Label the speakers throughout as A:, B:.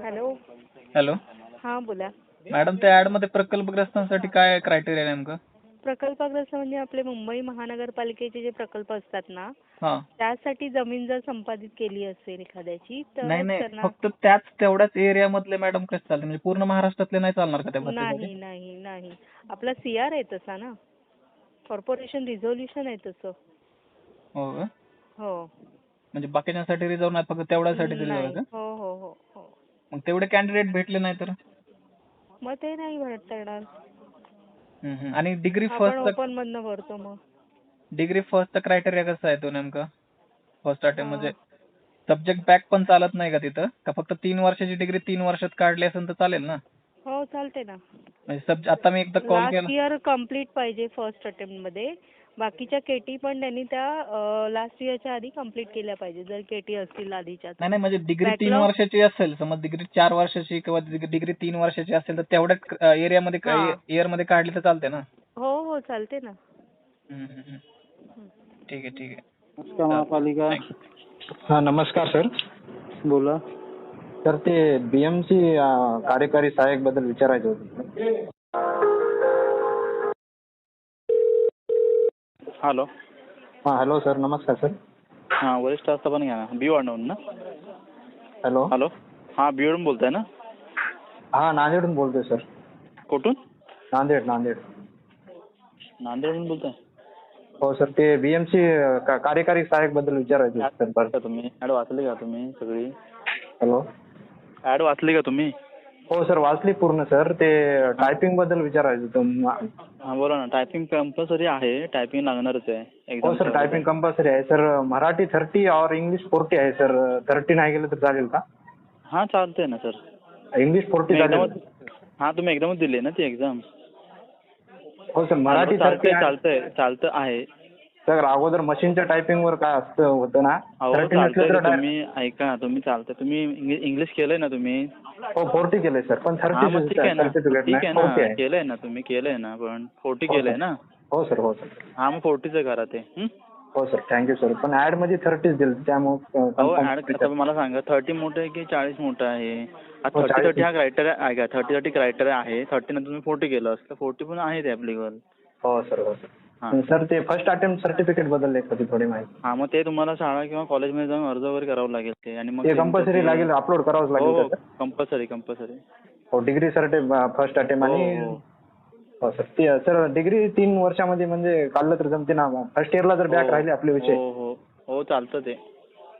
A: Hello.
B: Hello.
A: हां बोला.
B: Madam, त्या ऍड मध्ये प्रकल्पग्रस्तांसाठी काय क्रायटेरिया नेमकं?
A: प्रकल्पग्रस्त म्हणजे आपले मुंबई महानगरपालिकेचे जे प्रकल्प असतात ना,
B: हा.
A: त्यासाठी जमीन जर संपादित केली असेल एखाद्याची
B: नाही
A: तरच
B: नाही,
A: त्यांना.
B: फक्त तेवढ्याच एरिया मधले मॅडम कसे चालते? म्हणजे पूर्ण महाराष्ट्रातले नाही चालणार का त्या पद्धतीमध्ये?
A: नाही नाही नाही, आपला CR आहे तसा ना, कॉर्पोरेशन रिझोल्युशन आहे तसं.
B: हो का?
A: हो.
B: म्हणजे बाकीच्यांसाठी रिझर्व नाही, फक्त तेवढ्यासाठी रिझर्व आहे
A: नाही.
B: का?
A: हो हो हो हो.
B: मग तेवढे कॅन्डिडेट भेटले नाही तर?
A: मग ते नाही भरता येणार.
B: आणि डिग्री
A: आपण
B: फर्स्टचा
A: ओपन मधनं भरतो मग.
B: क्रायटेरिया कसा आहे तो नेमका? फर्स्ट अटेम्प्ट
A: अं,
B: म्हणजे सब्जेक्ट बॅक पण चालत नाही का तिथं? का फक्त 3 वर्षाची डिग्री 3 वर्षात काढली असेल तर चालेल ना?
A: हो चालते ना.
B: म्हणजे आता मी एकदा कॉल केला.
A: लास्ट इयर कम्प्लीट पाहिजे फर्स्ट अटेम्प्ट मध्ये. बाकीच्या केटी पण त्यांनी त्या लास्ट इयरच्या आधी कम्प्लीट केल्या पाहिजे जर केटी असतील आधीच्या तर.
B: नाही नाही, म्हणजे डिग्री 3
A: बॅकलॉग.
B: वर्षाची असेल, समज डिग्री 4 वर्षाची किंवा डिग्री 3 वर्षाची असेल तर तेवढ्याच
A: हां.
B: इयर मध्ये काढली तर चालते ना?
A: हो हो चालते ना.
B: हम्म. ठीक आहे ठीक आहे.
C: नमस्कार महापालिका.
D: हा नमस्कार सर.
C: बोला.
D: सर ते BMC कार्यकारी सहाय्यक बद्दल विचारायचं होतं.
C: हॅलो.
D: हा हॅलो सर, नमस्कार सर.
C: हां, वरिष्ठ आस्थापन घ्या ना, बीवाडहून ना.
D: हॅलो.
C: हॅलो. हां, बीवाडहून बोलताय ना?
D: हा नांदेडहून बोलतोय सर.
C: कुठून?
D: नांदेड.
C: नांदेडहून बोलताय?
D: हो सर, ते BMC कार्यकारी सहाय्यक बद्दल विचारायचं होतं सर.
C: तुम्ही ऍड वाचली का तुम्ही सगळी?
D: हॅलो.
C: ऍड वाचली का तुम्ही?
D: हो सर, वाचली पूर्ण सर. ते टायपिंग बद्दल विचारायचं होतं.
C: हां बोला ना. टायपिंग कंपल्सरी आहे, टायपिंग लागणारच आहे
D: हो
C: एक्झाम.
D: सर, टायपिंग कंपल्सरी आहे सर. मराठी 30 और इंग्लिश 40 आहे सर. 30 नाही गेलं तर चालेल का?
C: हां चालतंय ना सर.
D: इंग्लिश 40 चालेल?
C: हां तुम्ही एकदमच दिली ना ती एक्झाम?
D: हो सर, मराठी 30 आहे.
C: चालतं आहे.
D: सर अगोदर मशीनच्या टायपिंगवर काय होतं ना,
C: अहो
D: 30 नसलं
C: चालतंय
D: तर
C: तुम्ही ऐका, तुम्ही चालतंय. तुम्ही इंग्लिश केलंय ना तुम्ही?
D: हो 40 केलंय सर, पण
C: हां मग ठीक आहे ना.
D: सर्टिफिकेट
C: ठीक आहे
D: नाही, 40
C: ना.
D: आहे.
C: केलंय ना तुम्ही, केलंय ना, पण 40
D: हो
C: केलंय
D: सर.
C: ना?
D: हो सर.
C: हां मग 40चं करा ते.
D: हो सर, थँक्यू सर. पण ऍड मध्ये 30 दिलं त्यामुळे
C: अहो आता मला सांगा, 30 मोठं आहे की 40 मोठं आहे?
D: हो,
C: 30 हा
D: 40.
C: क्रायटेरिया ऐका, 30 क्रायटेरिया आहे. 30 नंतर तुम्ही 40 केलं असतं. 40 पण आहे ते ॲप्लिकेबल.
D: हो सर.
C: हां.
D: सर ते फर्स्ट अटेम्प्ट सर्टिफिकेट बद्दल एक होती थोडी माहिती.
C: हां मग ते तुम्हाला शाळा किंवा कॉलेजमध्ये जाऊन अर्ज वगैरे करावं लागेल ते, आणि मग
D: ते
C: तुमचं
D: कंपल्सरी लागेल, अपलोड करावंच लागेल का
C: हो
D: सर?
C: कंपल्सरी.
D: हो, डिग्री फर्स्ट अटेम्प्ट आणि
C: हो.
D: हो सर. ते सर डिग्री 3 वर्षामध्ये म्हणजे काढलं तर जमते ना? फर्स्ट इयरला जर बॅक राहिले आपले विषय.
C: हो चालतं ते.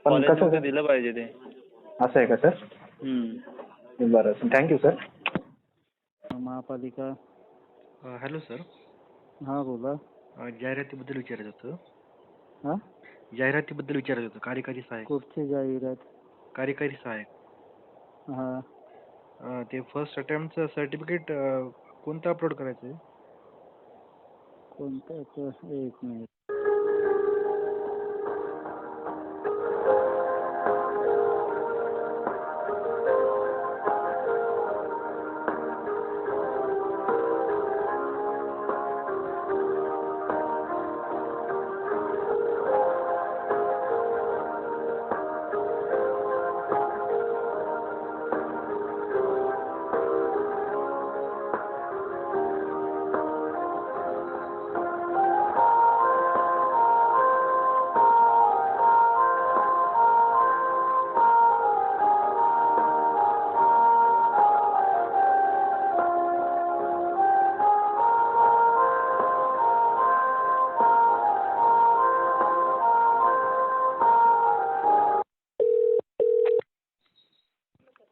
D: पण
C: कॉलेजने
D: कसं
C: फक्त दिलं पाहिजे ते.
D: असं आहे का सर? बरं, थँक्यू सर.
C: महापालिका.
E: Hello sir.
C: हां बोला.
E: जाहिरातीबद्दल विचारायचं होतं.
C: हां.
E: जाहिरातीबद्दल विचारायचं होतं. कार्यकारी सहाय्यक.
C: कुठची जाहिरात?
E: कार्यकारी सहाय्यक.
C: हां.
E: ते फर्स्ट अटेम्प्टचं सर्टिफिकेट कोणतं अपलोड करायचं आहे?
C: कोणतं? एक मिनिट.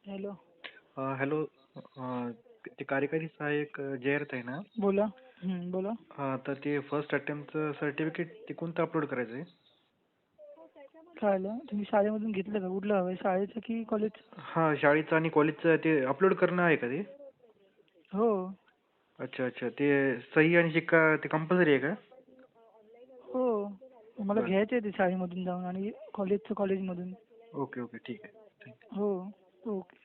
A: हॅलो.
E: हॅलो. ते कार्यकारी सहाय्यक जाहिरात आहे ना?
A: बोला. बोला.
E: तर ते फर्स्ट अटेम्प्टचं सर्टिफिकेट ते कोणतं अपलोड करायचं आहे?
A: कळलं. तुम्ही शाळेमधून घेतलं का? कुठलं हवंय, शाळेचं की कॉलेज?
E: हां, शाळेचं आणि कॉलेजचं ते अपलोड करणं आहे का ते?
A: हो
E: अच्छा. ते सही आणि शिक्का ते कंपल्सरी आहे का?
A: हो. मला घ्यायचं आहे ते शाळेमधून जाऊन आणि कॉलेजचं कॉलेजमधून.
E: ओके ठीक आहे.
A: हो. ओके.